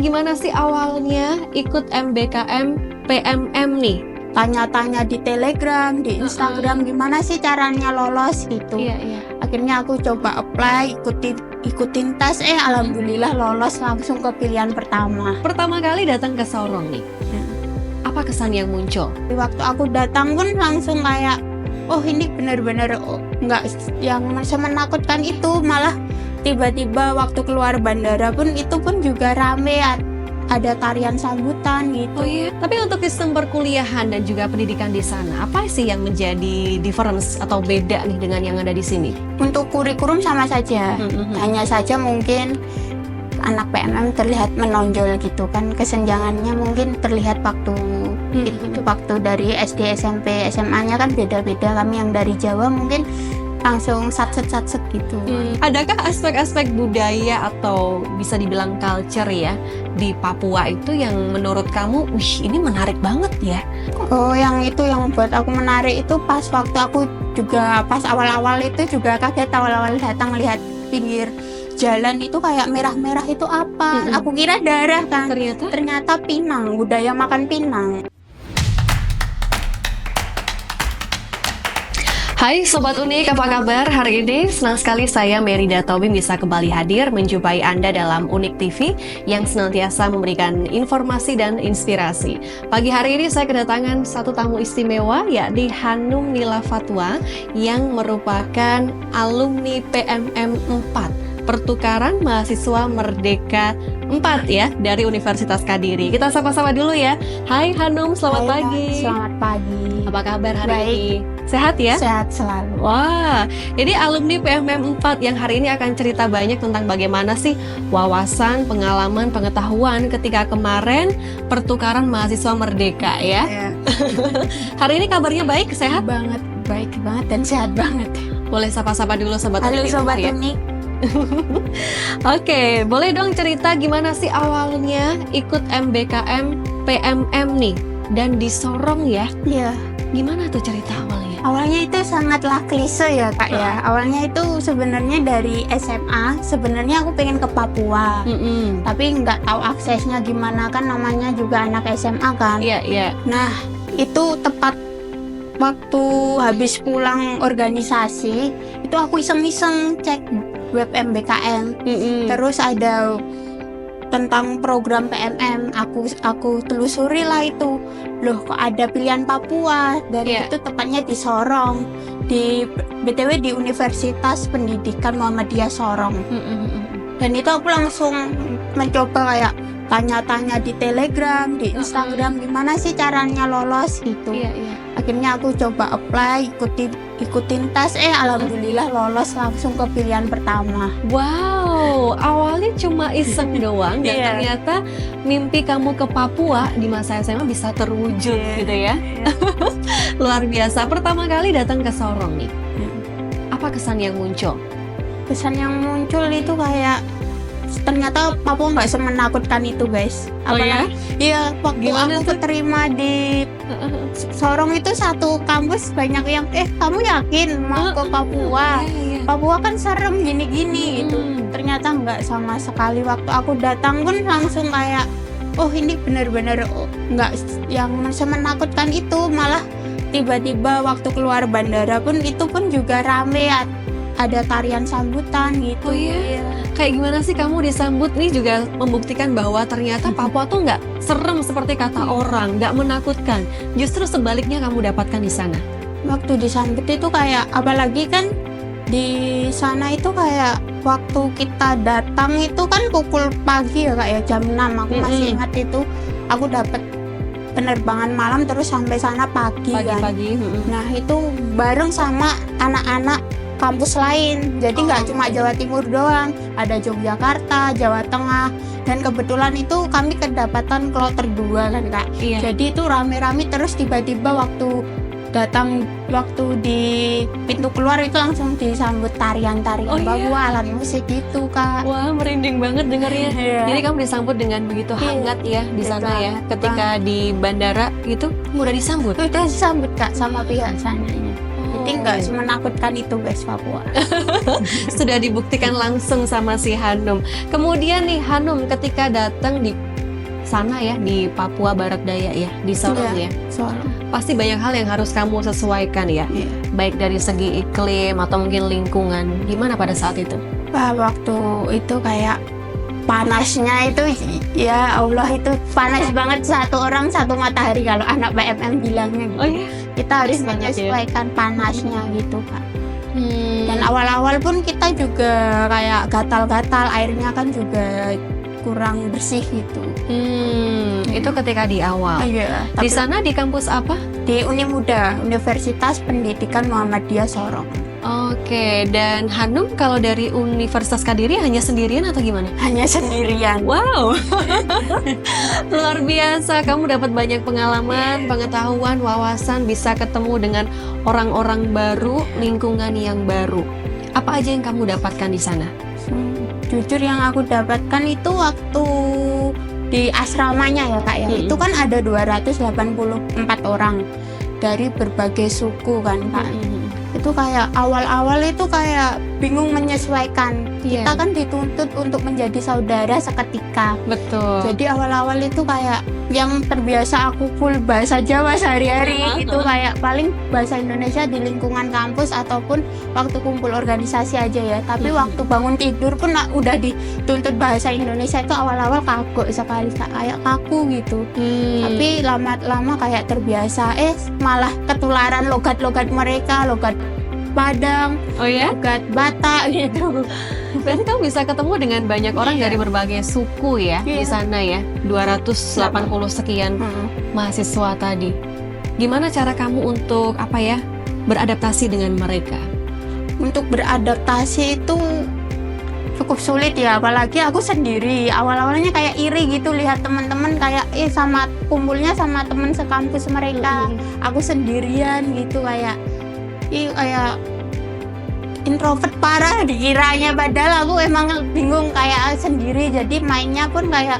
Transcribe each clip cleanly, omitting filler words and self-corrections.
gimana sih awalnya ikut MBKM PMM nih? Tanya-tanya di Telegram, di Instagram, gimana sih caranya lolos gitu. Iya. Akhirnya aku coba apply, ikutin tes, alhamdulillah lolos langsung ke pilihan pertama. Pertama kali datang ke Sorong nih, apa kesan yang muncul? Waktu aku datang pun langsung kayak, oh ini benar-benar nggak yang semenakutkan itu, malah tiba-tiba waktu keluar bandara pun itu pun juga rame, ada tarian sambutan gitu. Oh iya. Tapi untuk sistem perkuliahan dan juga pendidikan di sana, apa sih yang menjadi difference atau beda nih dengan yang ada di sini? Untuk kurikulum sama saja, hanya saja mungkin anak PMM terlihat menonjol gitu kan, kesenjangannya mungkin terlihat waktu itu waktu dari SD, SMP, SMA-nya kan beda-beda. Kami yang dari Jawa mungkin langsung satset gitu. Adakah aspek-aspek budaya atau bisa dibilang culture ya di Papua itu yang menurut kamu, wih ini menarik banget ya? Oh, yang itu yang buat aku menarik itu pas waktu aku juga pas awal-awal itu juga kaget, awal-awal datang lihat pinggir jalan itu kayak merah-merah itu apa? Aku kira darah kan. Ternyata pinang, budaya makan pinang. Hai Sobat Unik, apa kabar hari ini? Senang sekali saya Merida Tobing bisa kembali hadir menjumpai Anda dalam Unik TV yang senantiasa memberikan informasi dan inspirasi. Pagi hari ini saya kedatangan satu tamu istimewa, yakni Hanum Nila Fatwa yang merupakan alumni PMM 4, Pertukaran Mahasiswa Merdeka 4 ya, dari Universitas Kadiri. Kita sama-sama dulu ya. Hai Hanum, selamat pagi. Selamat pagi. Apa kabar hari Baik. ini? Sehat ya? Sehat selalu. Wah, ini alumni PMM 4 yang hari ini akan cerita banyak tentang bagaimana sih wawasan, pengalaman, pengetahuan ketika kemarin pertukaran mahasiswa merdeka ya. Hari ini kabarnya baik, sehat? Baik banget dan sehat banget. Boleh sapa-sapa dulu Sobat Halo Unik Sobat ya? Unik. Oke, boleh dong cerita gimana sih awalnya ikut MBKM PMM nih dan di Sorong ya? Iya. Gimana tuh cerita awalnya? Awalnya itu sangatlah klise ya Kak ya. Awalnya itu sebenarnya dari SMA, sebenarnya aku pengen ke Papua. Tapi nggak tahu aksesnya gimana, kan namanya juga anak SMA kan. Iya. Nah, itu tepat waktu habis pulang organisasi, itu aku iseng-iseng cek web MBKM. Terus ada tentang program PMM, aku telusuri lah itu. Loh, kok ada pilihan Papua, dan itu tepatnya di Sorong, di BTW di Universitas Pendidikan Muhammadiyah Sorong. Dan itu aku langsung mencoba kayak tanya-tanya di Telegram, di Instagram, gimana sih caranya lolos gitu. Akhirnya aku coba apply, ikutin tes, alhamdulillah lolos langsung ke pilihan pertama. Wow, awalnya cuma iseng doang dan ternyata mimpi kamu ke Papua di masa SMA bisa terwujud gitu ya. Luar biasa. Pertama kali datang ke Sorong nih, apa kesan yang muncul? Kesan yang muncul itu kayak ternyata Papua nggak semenakutkan itu guys. Iya, waktu Gimana aku keterima di Sorong itu satu kampus banyak yang kamu yakin mau ke Papua? Papua kan serem gini-gini gitu. Ternyata nggak sama sekali. Waktu aku datang pun langsung kayak, oh ini benar-benar nggak yang semenakutkan itu, malah tiba-tiba waktu keluar bandara pun itu pun juga rame, ada tarian sambutan gitu. Kayak gimana sih kamu disambut? Nih juga membuktikan bahwa ternyata Papua tuh nggak serem seperti kata orang, nggak menakutkan. Justru sebaliknya kamu dapatkan di sana. Waktu disambut itu kayak, apalagi kan di sana itu kayak waktu kita datang itu kan pukul pagi ya Kak ya, jam 6. Aku masih ingat itu, aku dapat penerbangan malam terus sampai sana pagi. Nah itu bareng sama anak-anak kampus lain, jadi nggak cuma Jawa Timur doang, ada Yogyakarta, Jawa Tengah, dan kebetulan itu kami kedapatan kloter 2 kan Kak. Jadi itu rame-rame, terus tiba-tiba waktu datang, waktu di pintu keluar itu langsung disambut tarian-tarian Papua, alat musik gitu Kak. Wah, merinding banget dengarnya. Jadi kamu disambut dengan begitu hangat ya di sana ya. Ketika di bandara gitu, udah disambut? Udah disambut Kak sama pihak sananya. Jadi nggak semenakutkan itu guys Papua. Sudah dibuktikan langsung sama si Hanum. Kemudian nih Hanum, ketika datang di sana ya, di Papua Barat Daya ya, di Sorong ya. Sorong. Pasti banyak hal yang harus kamu sesuaikan ya, baik dari segi iklim atau mungkin lingkungan. Gimana pada saat itu? Wah, waktu itu kayak panasnya itu, ya Allah, itu panas banget. Satu orang satu matahari kalau anak PMM bilangnya gitu. Oh iya? Kita harus Banyak ya? menyesuaikan panasnya gitu, Kak. Dan awal-awal pun kita juga kayak gatal-gatal, airnya kan juga kurang bersih gitu. Itu ketika di awal. Iya. Di sana di kampus apa? Di Unimuda, Universitas Pendidikan Muhammadiyah Sorong. Oke, dan Hanum kalau dari Universitas Kadiri hanya sendirian atau gimana? Hanya sendirian. Wow, luar biasa. Kamu dapat banyak pengalaman, pengetahuan, wawasan, bisa ketemu dengan orang-orang baru, lingkungan yang baru. Apa aja yang kamu dapatkan di sana? Jujur yang aku dapatkan itu waktu di asramanya ya, Kak ya. Itu kan ada 284 orang dari berbagai suku kan, Kak. Itu kayak awal-awal itu kayak bingung menyesuaikan. Kita kan dituntut untuk menjadi saudara seketika. Betul. Jadi awal-awal itu kayak yang terbiasa aku full bahasa Jawa sehari-hari itu kayak paling bahasa Indonesia di lingkungan kampus ataupun waktu kumpul organisasi aja ya. Tapi waktu bangun tidur pun udah dituntut bahasa Indonesia, itu awal-awal kagok sekali, kayak kaku gitu. Tapi lama-lama kayak terbiasa, malah ketularan logat-logat mereka, logat Padang, logat Batak gitu. Berarti kamu bisa ketemu dengan banyak orang dari berbagai suku ya di sana ya, 280 sekian mahasiswa tadi. Gimana cara kamu untuk beradaptasi dengan mereka? Untuk beradaptasi itu cukup sulit ya, apalagi aku sendiri. Awal-awalnya kayak iri gitu lihat teman-teman kayak sama kumpulnya sama teman sekampus mereka. Aku sendirian gitu kayak introvert parah dikiranya, padahal aku emang bingung kayak sendiri. Jadi mainnya pun kayak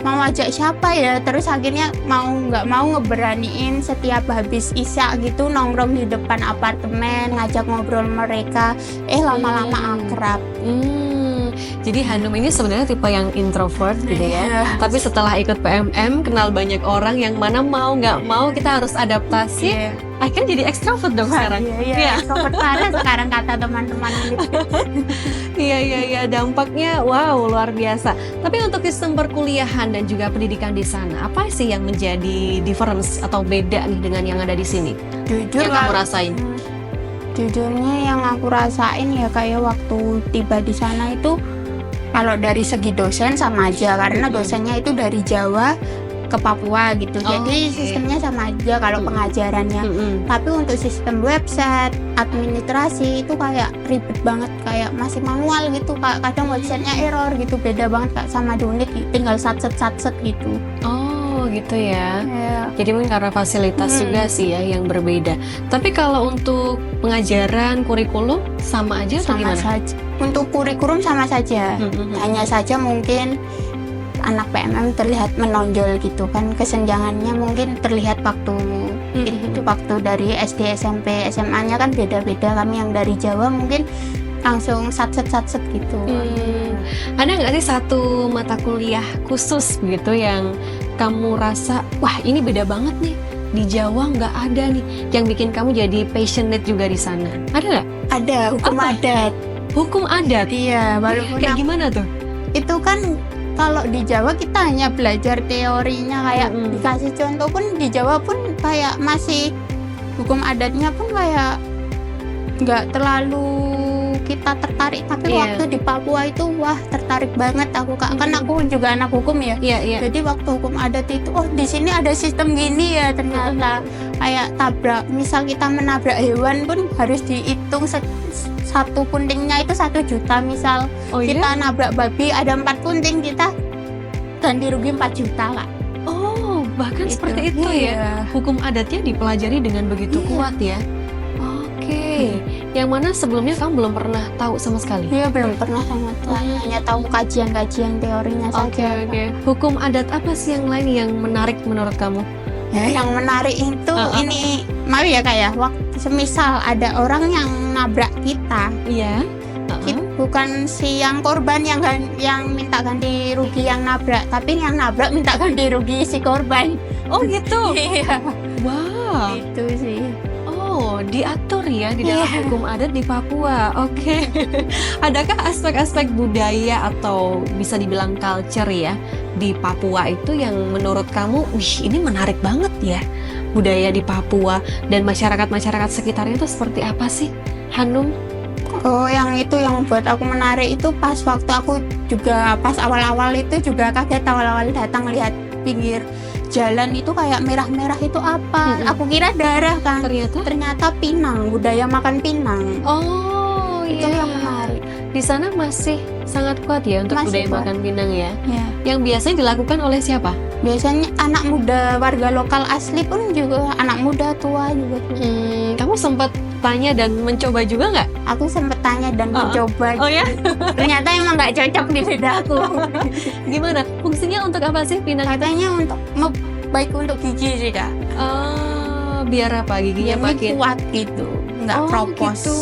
mau ajak siapa ya, terus akhirnya nggak mau ngeberaniin setiap habis isya gitu nongkrong di depan apartemen ngajak ngobrol mereka. Lama-lama akrab. Jadi Hanum ini sebenarnya tipe yang introvert gitu ya. Tapi setelah ikut PMM kenal banyak orang yang mana mau nggak mau kita harus adaptasi. Akhirnya jadi extrovert dong sekarang. Iya, extrovert parah sekarang kata teman-teman gitu. Iya, dampaknya wow luar biasa. Tapi untuk sistem perkuliahan dan juga pendidikan di sana, apa sih yang menjadi difference atau beda nih dengan yang ada di sini? Jujur yang kamu rasain? Jujurnya yang aku rasain ya kayak waktu tiba di sana itu, kalau dari segi dosen sama aja karena dosennya itu dari Jawa ke Papua gitu. Jadi sistemnya sama aja kalau pengajarannya. Tapi untuk sistem website, administrasi itu kayak ribet banget, kayak masih manual gitu, Kak. Kadang websitenya error gitu, beda banget Kak sama di Unit, tinggal satset gitu. Oh gitu ya. Jadi mungkin karena fasilitas juga sih ya yang berbeda. Tapi kalau untuk pengajaran kurikulum sama aja atau gimana? Sama saja. Untuk kurikulum sama saja. Hanya saja mungkin anak PMM terlihat menonjol gitu kan, kesenjangannya mungkin terlihat waktu itu waktu dari SD, SMP, SMA-nya kan beda-beda. Kami yang dari Jawa mungkin langsung satset gitu. Ada nggak sih satu mata kuliah khusus gitu yang kamu rasa wah ini beda banget nih, di Jawa nggak ada nih, yang bikin kamu jadi passionate juga di sana? Ada nggak? Ada, hukum adat. Hukum adat? Iya, walaupun kayak gimana tuh? Itu kan kalau di Jawa kita hanya belajar teorinya, kayak dikasih contoh pun di Jawa pun kayak masih hukum adatnya pun kayak nggak terlalu kita tertarik. Tapi waktu di Papua itu wah tertarik banget aku, Kak. Kan aku juga anak hukum ya. Jadi waktu hukum adat itu di sini ada sistem gini ya ternyata. Kayak tabrak, misal kita menabrak hewan pun harus dihitung satu puntingnya itu 1 juta. Misal kita nabrak babi ada 4 punting, kita ganti rugi 4 juta lah. Oh bahkan seperti itu ya. Hukum adatnya dipelajari dengan begitu kuat ya. Oke. Yang mana sebelumnya kamu belum pernah tahu sama sekali? Iya, belum pernah sama sekali. Hanya tahu kajian-kajian teorinya saja. Oke. Hukum adat apa sih yang lain yang menarik menurut kamu? Ya, yang menarik itu ini, maaf ya Kak ya, waktu semisal ada orang yang nabrak kita, bukan si yang korban yang minta ganti rugi yang nabrak, tapi yang nabrak minta ganti rugi si korban. Oh gitu. Iya, Wow. itu sih. Oh, diatur ya di dalam hukum adat di Papua. Oke. Adakah aspek-aspek budaya atau bisa dibilang culture ya di Papua itu yang menurut kamu, wih ini menarik banget ya budaya di Papua, dan masyarakat-masyarakat sekitarnya itu seperti apa sih, Hanum? Oh, yang itu yang buat aku menarik itu pas waktu aku juga pas awal-awal itu juga kaget awal-awal datang lihat pinggir jalan itu kayak merah-merah itu apa? Aku kira darah kan. Ternyata pinang, budaya makan pinang. Oh, Itu yang menarik. Di sana masih sangat kuat ya untuk Masih budaya kuat. makan pinang ya. Ya. Yang biasanya dilakukan oleh siapa? Biasanya anak muda warga lokal asli pun juga, anak muda tua juga. Kamu sempat tanya dan mencoba juga nggak? Aku sempet tanya dan mencoba. Oh ya? Ternyata emang nggak cocok di lidahku. Gimana? Fungsinya untuk apa sih pinang? Katanya baik untuk gigi sih kak. Oh, biar apa giginya Biar makin kuat gitu, nggak kropos. gitu.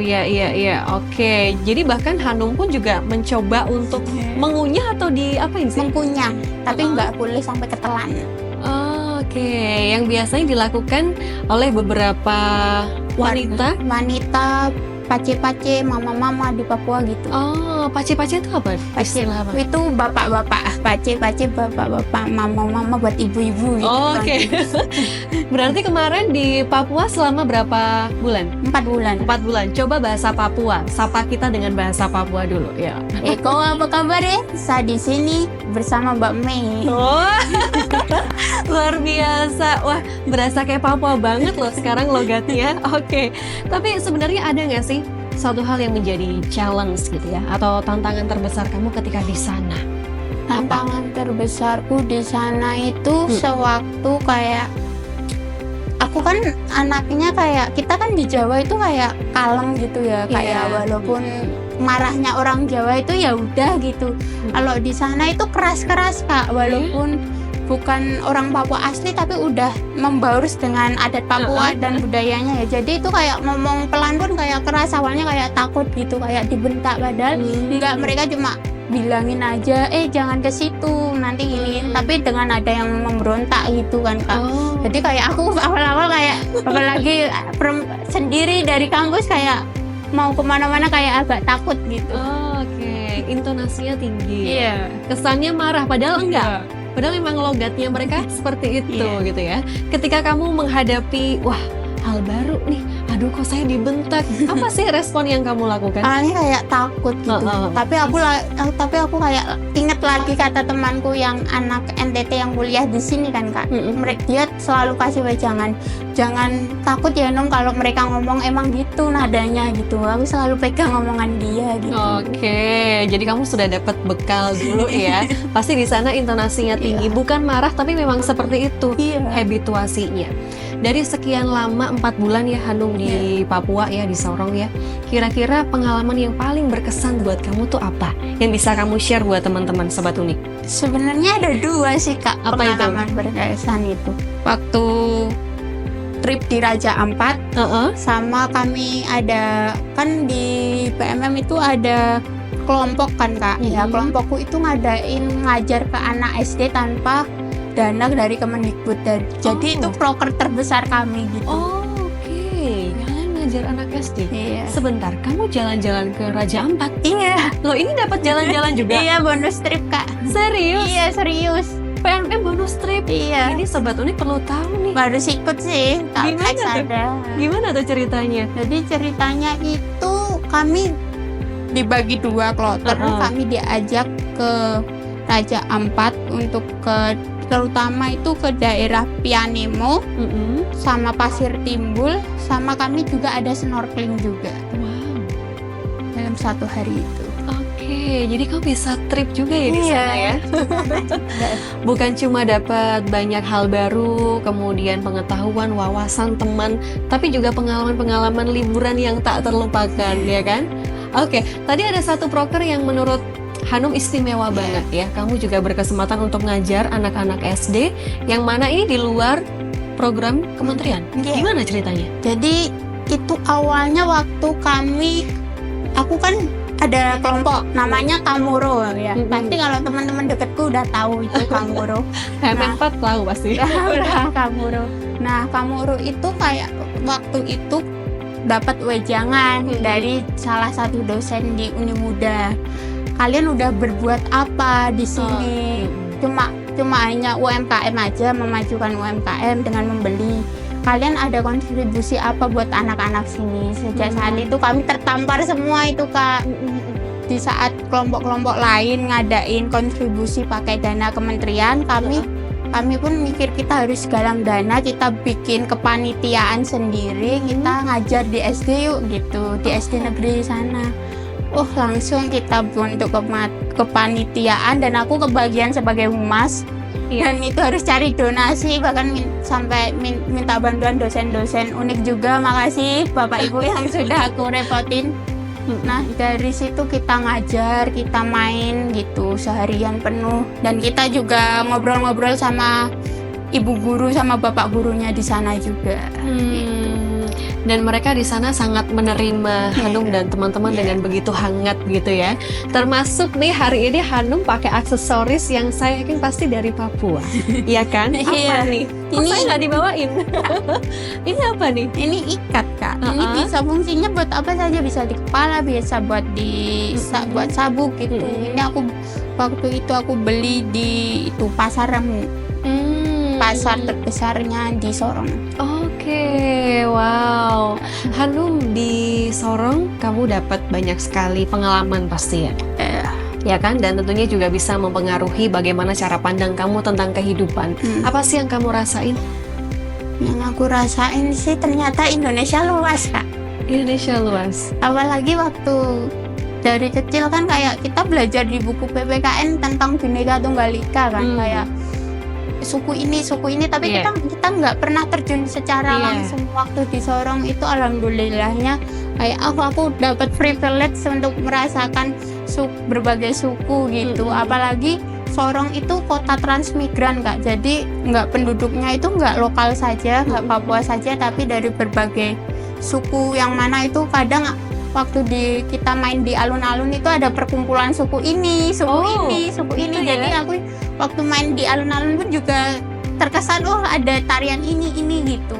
Ya. Oke. Jadi bahkan Hanum pun juga mencoba untuk mengunyah atau diapain sih? Mengkunyah, tapi nggak boleh sampai ketelan. Oke, yang biasanya dilakukan oleh beberapa wanita. Wanita, pace-pace, mama-mama di Papua gitu. Oh, pace-pace itu apa? Pace Istilah apa? itu bapak-bapak, pace-pace bapak-bapak, mama-mama buat ibu-ibu gitu. Oh, Oke. Berarti kemarin di Papua selama berapa bulan? 4 bulan. 4 bulan. Coba bahasa Papua. Sapa kita dengan bahasa Papua dulu ya. Kau apa kabar ya? Saya di sini bersama Mbak Mei. Oh, luar biasa. Wah, berasa kayak Papua banget loh sekarang logatnya. Oke. Tapi sebenarnya ada nggak sih suatu hal yang menjadi challenge gitu ya, atau tantangan terbesar kamu ketika di sana? Tantangan terbesarku di sana itu sewaktu kayak aku kan anaknya kayak kita kan di Jawa itu kayak kalem gitu ya, kayak walaupun marahnya orang Jawa itu ya udah gitu. Kalau di sana itu keras-keras kak, walaupun bukan orang Papua asli tapi udah membaur dengan adat Papua dan budayanya ya. Jadi itu kayak ngomong pelan pun kayak keras, awalnya kayak takut gitu, kayak dibentak, padahal enggak, mereka cuma bilangin aja jangan ke situ nanti gini, tapi dengan ada yang memberontak gitu kan kak. Jadi kayak aku awal-awal kayak apalagi sendiri dari kampus kayak mau kemana-mana kayak agak takut gitu. Oke, intonasinya tinggi. Iya. Kesannya marah padahal enggak. Padahal memang logatnya mereka seperti itu gitu ya. Ketika kamu menghadapi wah hal baru nih, aduh kok saya dibentak, apa sih respon yang kamu lakukan? Awalnya kayak takut gitu. Tapi aku kayak inget lagi kata temanku yang anak NTT yang kuliah di sini kan kak. Dia selalu kasih jangan takut ya Nung, kalau mereka ngomong emang gitu nadanya gitu. Aku selalu pegang omongan dia gitu. Oke, jadi kamu sudah dapat bekal dulu ya. Pasti di sana intonasinya tinggi, bukan marah tapi memang seperti itu habituasinya. Dari sekian lama 4 bulan ya Hanum di Papua ya, di Sorong ya, kira-kira pengalaman yang paling berkesan buat kamu tuh apa? Yang bisa kamu share buat teman-teman Sobat Unik? Sebenarnya ada 2 sih kak pengalaman berkesan itu. Waktu trip di Raja Ampat, sama kami ada kan di PMM itu ada kelompok kan kak. Ya kelompokku itu ngadain ngajar ke anak SD tanpa dana dari Kemendikbud. Jadi itu proker terbesar kami gitu. Oke. Kalian ngajar anak SD? Iya. Sebentar, kamu jalan-jalan ke Raja Ampat? Iya. Loh, ini dapat jalan-jalan juga? Iya, bonus trip kak. Serius? Iya, serius. PMM bonus trip? Iya. Ini Sobat Unik perlu tahu nih. Baru ikut sih. Gimana tuh? Gimana tuh ceritanya? Jadi ceritanya itu kami dibagi 2 kloter. Kami diajak ke Raja Ampat untuk terutama itu ke daerah Pianemo sama Pasir Timbul, sama kami juga ada snorkeling juga. Wow. Dalam 1 hari itu. Oke, jadi kamu bisa trip juga ya di sana ya? Bukan cuma dapat banyak hal baru, kemudian pengetahuan, wawasan, teman, tapi juga pengalaman-pengalaman liburan yang tak terlupakan, ya kan? Oke, tadi ada satu proker yang menurut Hanum istimewa banget ya. Kamu juga berkesempatan untuk ngajar anak-anak SD yang mana ini di luar program kementerian. Gimana ceritanya? Jadi itu awalnya waktu kami aku kan ada kelompok namanya Kamuro ya. Pasti kalau teman-teman deketku udah tahu itu Kamuro. PM4 tahu pasti. Udah Kamuro. Nah, Kamuro itu kayak waktu itu dapat wejangan dari salah satu dosen di Uni Muda. Kalian udah berbuat apa di sini? Cuma hanya UMKM aja, memajukan UMKM dengan membeli. Kalian ada kontribusi apa buat anak-anak sini? Sejak saat itu kami tertampar semua itu, Kak. Di saat kelompok-kelompok lain ngadain kontribusi pakai dana kementerian, kami pun mikir kita harus galang dana, kita bikin kepanitiaan sendiri, kita ngajar di SD yuk gitu, di SD negeri sana. Langsung kita bentuk kepanitiaan dan aku kebagian sebagai humas. Dan itu harus cari donasi, bahkan sampai minta bantuan dosen-dosen unik juga. Makasih Bapak Ibu yang sudah aku repotin. Nah, dari situ kita ngajar, kita main gitu seharian penuh, dan kita juga ngobrol-ngobrol sama ibu guru sama bapak gurunya di sana juga. Gitu. Dan mereka di sana sangat menerima Hanum dan teman-teman dengan begitu hangat gitu ya. Termasuk nih hari ini Hanum pakai aksesoris yang saya yakin pasti dari Papua. Iya kan? Apa nih? Ini saya nggak dibawain. Ini apa nih? Ini ikat, Kak. Ini bisa fungsinya buat apa saja, bisa di kepala, bisa buat buat sabuk gitu. Ini aku waktu itu aku beli di itu Pasar Remu. Pasar terbesarnya di Sorong. Oke, wow. Hanum, di Sorong kamu dapat banyak sekali pengalaman pasti ya? Ya kan? Dan tentunya juga bisa mempengaruhi bagaimana cara pandang kamu tentang kehidupan. Apa sih yang kamu rasain? Yang aku rasain sih ternyata Indonesia luas, Kak. Indonesia luas. Apalagi waktu dari kecil kan kayak kita belajar di buku PPKN tentang Bhinneka Tunggal Ika kan, kayak suku ini, tapi kita nggak pernah terjun secara langsung. Waktu di Sorong itu alhamdulillahnya kayak aku dapat privilege untuk merasakan berbagai suku gitu. Apalagi Sorong itu kota transmigran, Kak. Jadi penduduknya itu nggak lokal saja, nggak Papua saja, tapi dari berbagai suku, yang mana itu kadang waktu kita main di alun-alun itu ada perkumpulan suku ini, suku ini. Jadi aku waktu main di alun-alun pun juga terkesan ada tarian ini gitu.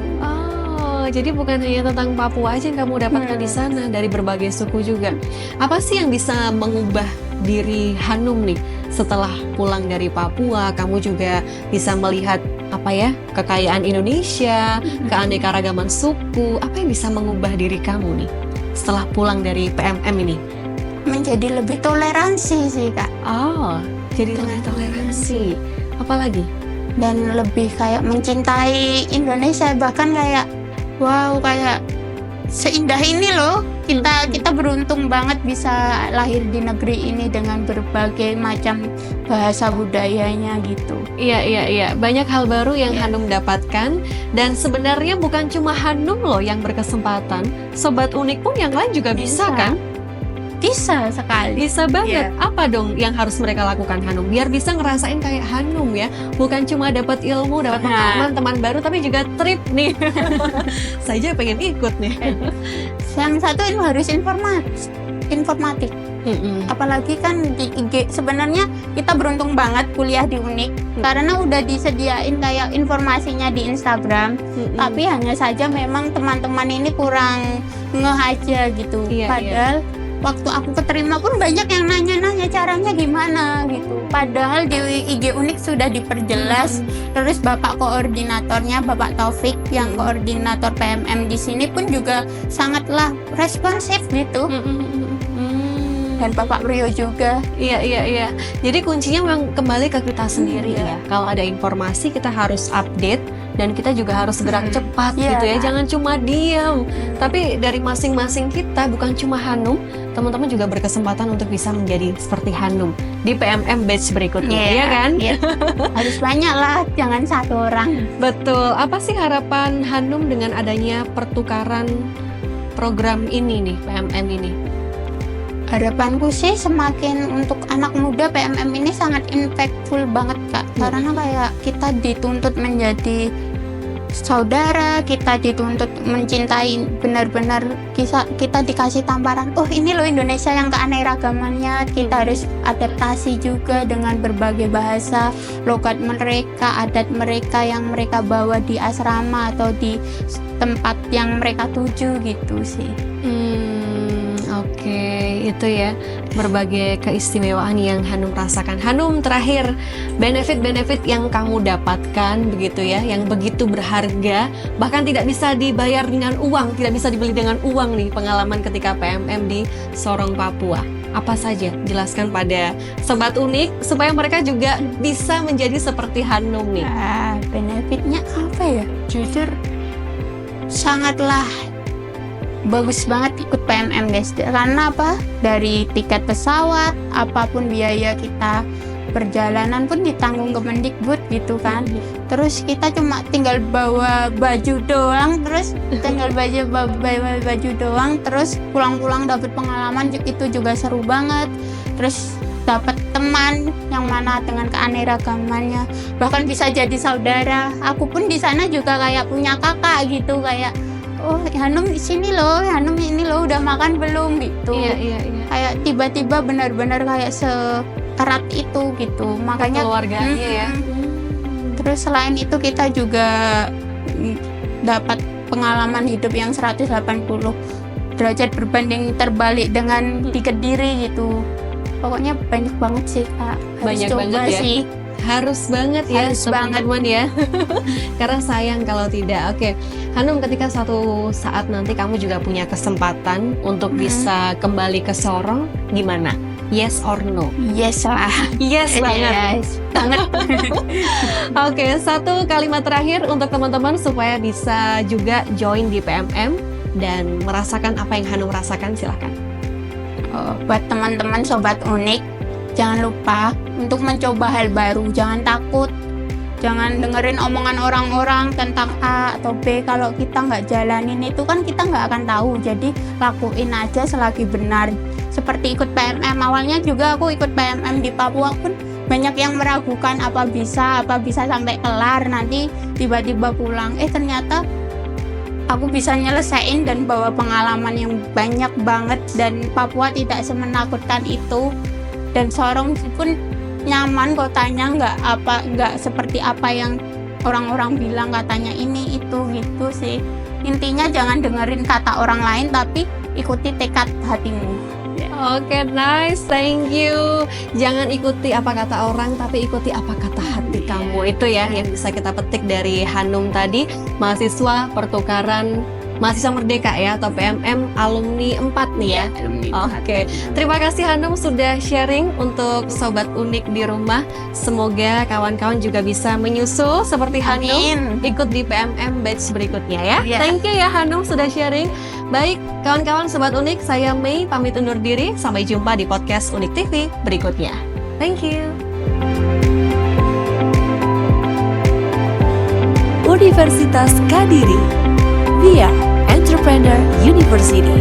Jadi bukan hanya tentang Papua aja yang kamu dapatkan di sana, dari berbagai suku juga. Apa sih yang bisa mengubah diri Hanum nih setelah pulang dari Papua? Kamu juga bisa melihat kekayaan Indonesia, keanekaragaman suku. Apa yang bisa mengubah diri kamu nih setelah pulang dari PMM ini? Menjadi lebih toleransi sih, Kak. Jadi lebih toleransi. Apalagi? Dan lebih kayak mencintai Indonesia, bahkan kayak wow, kayak seindah ini loh. Kita beruntung banget bisa lahir di negeri ini dengan berbagai macam bahasa budayanya gitu. Iya. Banyak hal baru yang Hanum dapatkan, dan sebenarnya bukan cuma Hanum loh yang berkesempatan. Sobat Unik pun yang lain juga bisa kan? Bisa sekali. Bisa banget. Apa dong yang harus mereka lakukan, Hanum, biar bisa ngerasain kayak Hanum ya? Bukan cuma dapat ilmu, dapat pengalaman, teman baru, tapi juga trip nih. Saya aja pengen ikut nih. Yang satu itu harus informatif. Apalagi kan di IG, sebenarnya kita beruntung banget kuliah di Unik karena udah disediain kayak informasinya di Instagram. Tapi hanya saja memang teman-teman ini kurang ngeh aja gitu. Padahal waktu aku keterima pun banyak yang nanya-nanya caranya gimana gitu. Padahal di IG Unik sudah diperjelas. Terus Bapak koordinatornya, Bapak Taufik yang koordinator PMM di sini pun juga sangatlah responsif gitu. Dan Bapak Priyo juga. Iya. Jadi kuncinya memang kembali ke kita sendiri ya. Kalau ada informasi kita harus update, dan kita juga harus gerak cepat gitu ya. Jangan cuma diam. Tapi dari masing-masing kita, bukan cuma Hanum, teman-teman juga berkesempatan untuk bisa menjadi seperti Hanum di PMM batch berikutnya, ya kan? Harus banyak lah, jangan satu orang. Betul. Apa sih harapan Hanum dengan adanya pertukaran program ini nih, PMM ini? Harapanku sih semakin untuk anak muda, PMM ini sangat impactful banget, Kak. Karena kayak kita dituntut menjadi saudara, kita dituntut mencintai benar-benar, kita dikasih tamparan, oh ini loh Indonesia yang keanekaragamannya, kita harus adaptasi juga dengan berbagai bahasa, logat mereka, adat mereka yang mereka bawa di asrama atau di tempat yang mereka tuju gitu sih. Oke, itu ya berbagai keistimewaan yang Hanum rasakan. Hanum, terakhir, benefit-benefit yang kamu dapatkan begitu ya, yang begitu berharga, bahkan tidak bisa dibayar dengan uang, tidak bisa dibeli dengan uang nih, pengalaman ketika PMM di Sorong, Papua. Apa saja? Jelaskan pada Sobat Unik supaya mereka juga bisa menjadi seperti Hanum nih. Benefitnya apa ya? Jujur sangatlah bagus banget ikut PMM guys, karena apa, dari tiket pesawat, apapun biaya kita perjalanan pun ditanggung Kemendikbud gitu kan. Terus kita cuma tinggal bawa baju doang, terus bawa baju doang, terus pulang-pulang dapat pengalaman, itu juga seru banget. Terus dapat teman yang mana dengan keanekaragamannya bahkan bisa jadi saudara. Aku pun di sana juga kayak punya kakak gitu, kayak oh Hanum di sini loh, Hanum ini loh udah makan belum gitu. Iya. Kayak tiba-tiba benar-benar kayak seerat itu gitu. Makanya keluarganya ya. Terus selain itu kita juga dapat pengalaman hidup yang 180 derajat berbanding terbalik dengan di Kediri gitu. Pokoknya banyak banget sih Kak. Banyak banget ya. Sih. Harus banget ya, teman-teman ya. Karena sayang kalau tidak. Oke, Hanum, ketika suatu saat nanti kamu juga punya kesempatan untuk bisa kembali ke Sorong, gimana? Yes or no? Yes lah. Yes banget. Yes, banget. Oke, satu kalimat terakhir untuk teman-teman supaya bisa juga join di PMM dan merasakan apa yang Hanum rasakan, silahkan. Buat teman-teman Sobat Unik, jangan lupa untuk mencoba hal baru, jangan takut, jangan dengerin omongan orang-orang tentang A atau B. Kalau kita nggak jalanin itu kan kita nggak akan tahu, jadi lakuin aja selagi benar. Seperti ikut PMM, awalnya juga aku ikut PMM di Papua pun banyak yang meragukan apa bisa sampai kelar, nanti tiba-tiba pulang, ternyata aku bisa nyelesain dan bawa pengalaman yang banyak banget, dan Papua tidak semenakutkan itu. Dan Sorong pun nyaman kotanya, nggak seperti apa yang orang-orang bilang katanya ini itu gitu sih. Intinya jangan dengerin kata orang lain, tapi ikuti tekad hatimu. Oke, nice, thank you. Jangan ikuti apa kata orang, tapi ikuti apa kata hati kamu. Itu ya yang bisa kita petik dari Hanum tadi, mahasiswa pertukaran mahasiswa merdeka ya, atau PMM alumni 4 nih ya. Oke, terima kasih Hanum sudah sharing untuk Sobat Unik di rumah. Semoga kawan-kawan juga bisa menyusul seperti Hanum, ikut di PMM batch berikutnya ya. Thank you ya Hanum sudah sharing. Baik, kawan-kawan Sobat Unik, saya Mei pamit undur diri. Sampai jumpa di podcast Unik TV berikutnya. Thank you. Universitas Kadiri, via Entrepreneur University.